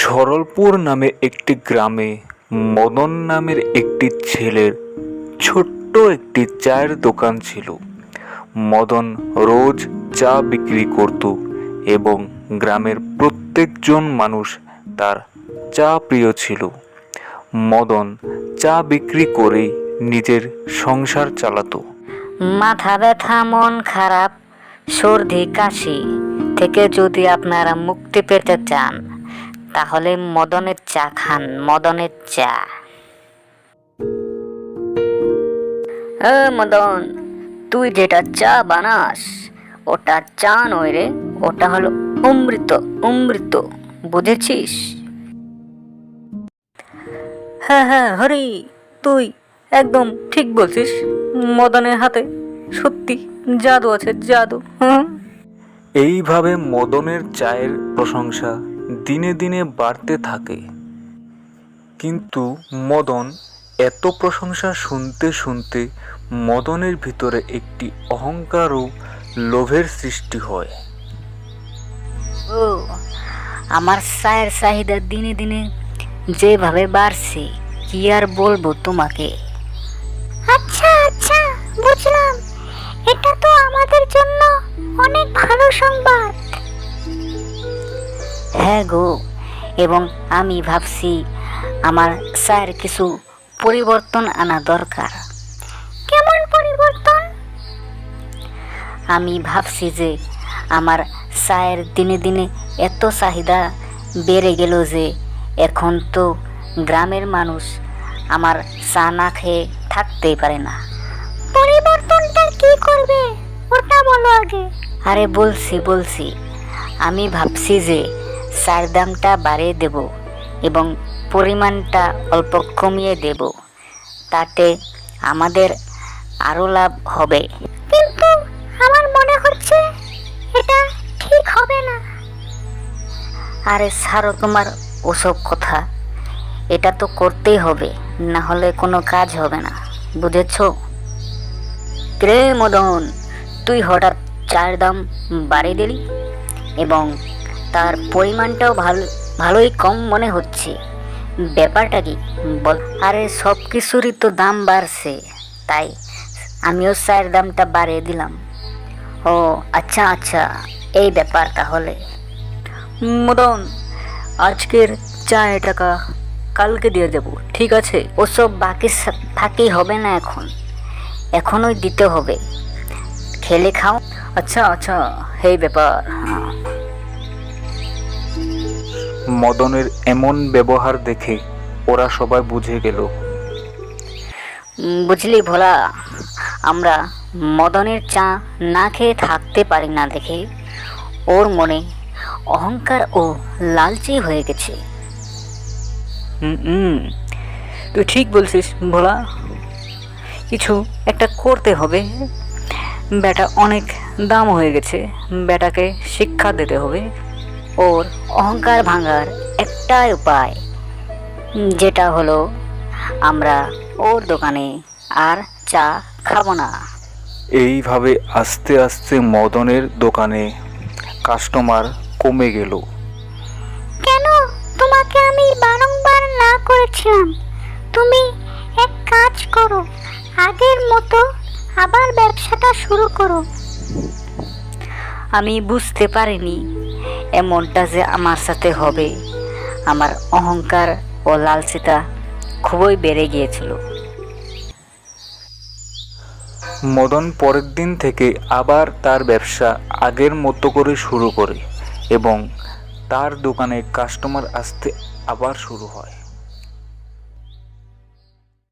সরলপুর নামে একটি গ্রামে মদন নামের একটি ছেলের ছোট্ট একটি চায়ের দোকান ছিল। মদন রোজ চা বিক্রি করত এবং গ্রামের প্রত্যেকজন মানুষ তার চা প্রিয় ছিল। মদন চা বিক্রি করেই নিজের সংসার চালাতো। মাথা ব্যথা, মন খারাপ, সর্দি কাশি থেকে যদি আপনারা মুক্তি পেতে চান তাহলে মদনের চা খান। মদনের চা। মদন, তুই যেটা চা বানাস ওটা চা নয় রে, ওটা হলো অমৃত। অমৃত, বুঝেছিস? হ্যাঁ হরি, তুই একদম ঠিক বলছিস। মদনের হাতে সত্যি জাদু আছে, জাদু। এইভাবে মদনের চায়ের প্রশংসা দিনে দিনে বাড়তে থাকে। কিন্তু মদন এত প্রশংসা শুনতে শুনতে মদনের ভিতরে একটি অহংকার ও লোভের সৃষ্টি হয়। ও, আমার চায়ের চাহিদা দিনে দিনে যেভাবে বাড়ছে কি আর বলবো তোমাকে। আচ্ছা বুঝলাম, এটা তো আমাদের জন্য অনেক ভালো সংবাদ। হ্যাঁ গো, এবং আমি ভাবছি আমার চায়ের কিছু পরিবর্তন আনা দরকার। কেমন পরিবর্তন? আমি ভাবছি যে আমার চায়ের দিনে দিনে এত চাহিদা বেড়ে গেল যে এখন তো গ্রামের মানুষ আমার চা না খেয়ে থাকতেই পারে না। পরিবর্তনটা কি করবে ওটা বলো আগে। আরে বলছি, আমি ভাবছি যে চায়ের দামটা বাড়িয়ে দেব এবং পরিমাণটা অল্প কমিয়ে দেব, তাতে আমাদের আরও লাভ হবে। কিন্তু আমার মনে হচ্ছে এটা ঠিক হবে না। আরে ছাড়ো তোমার ওসব কথা, এটা তো করতেই হবে, না হলে কোনো কাজ হবে না, বুঝেছ? রে মদন, তুই হঠাৎ চায়ের দাম বাড়িয়ে দিলি এবং তার পরিমাণটাও ভালোই কম মনে হচ্ছে। ব্যাপারটা কি বল? আরে সব কিছুরই তো দাম বাড়ছে, তাই আমিও চায়ের দামটা বাড়িয়ে দিলাম। ও আচ্ছা, এই ব্যাপার তাহলে। মদন, আজকের চায়ের টাকা কালকে দিয়ে যাব, ঠিক আছে? ওসব বাকি হবে না, এখনই দিতে হবে। খেলে খাও। আচ্ছা, এই ব্যাপার। মদনের এমন ব্যবহার দেখে ওরা সবাই বুঝে গেল। বুঝলি ভোলা, আমরা মদনের চা না খেয়ে থাকতে পারি না দেখে ওর মনে অহংকার ও লালচি হয়ে গেছে। তুই ঠিক বলছিস ভোলা, কিছু একটা করতে হবে। বেটা অনেক দাম হয়ে গেছে, বেটাকে শিক্ষা দিতে হবে। ওর অহংকার ভাঙার একটাই উপায়, যেটা হলো আমরা ওর দোকানে আর চা খাবো না। এইভাবে আস্তে আস্তে মদনের দোকানে কাস্টমার কমে গেল। কেন তোমাকে আমি বারংবার না করেছিলাম? তুমি এক কাজ করো, আগের মতো আবার ব্যবসাটা শুরু করো। আমি বুঝতে পারিনি এমনটা যে আমার সাথে হবে। আমার অহংকার ও লালচিতা খুবই বেড়ে গিয়েছিল। মদন পরের দিন থেকে আবার তার ব্যবসা আগের মতো করে শুরু করে এবং তার দোকানে কাস্টমার আসতে আবার শুরু হয়।